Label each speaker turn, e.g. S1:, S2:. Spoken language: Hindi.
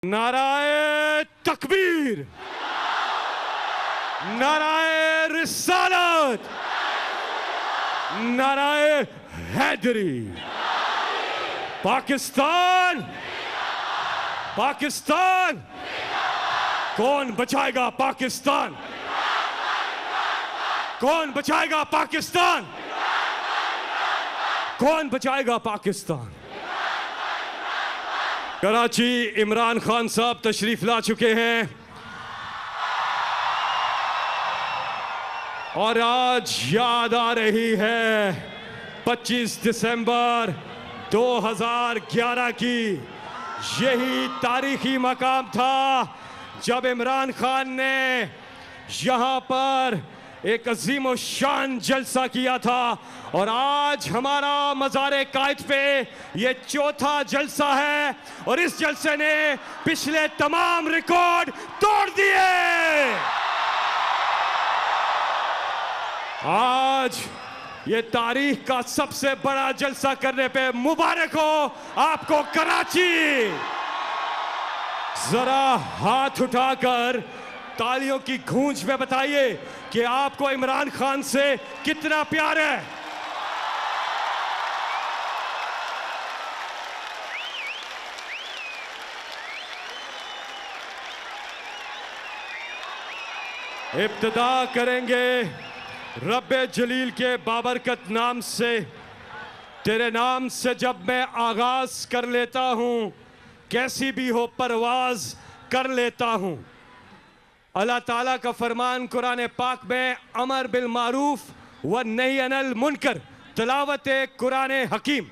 S1: नाराए तकबीर, नाराए रिसालत, नाराए हैदरी। पाकिस्तान, पाकिस्तान, कौन बचाएगा पाकिस्तान? कौन बचाएगा पाकिस्तान? कौन बचाएगा पाकिस्तान? कराची इमरान खान साहब तशरीफ ला चुके हैं और आज याद आ रही है 25 दिसंबर 2011 की। यही तारीखी मकाम था जब इमरान खान ने यहाँ पर एक अजीम शान जलसा किया था और आज हमारा मज़ारे कायद पे ये चौथा जलसा है और इस जलसे ने पिछले तमाम रिकॉर्ड तोड़ दिए। आज ये तारीख का सबसे बड़ा जलसा करने पे मुबारक हो आपको कराची। जरा हाथ उठाकर तालियों की गूंज में बताइए कि आपको इमरान खान से कितना प्यार है। इब्तिदा करेंगे रब्बे जलील के बाबरकत नाम से। तेरे नाम से जब मैं आगाज कर लेता हूँ, कैसी भी हो परवाज कर लेता हूँ। अल्लाह ताला का फरमान कुरान पाक में अमर बिल मारूफ व नही अनिल मुनकर, तिलावत कुरान हकीम।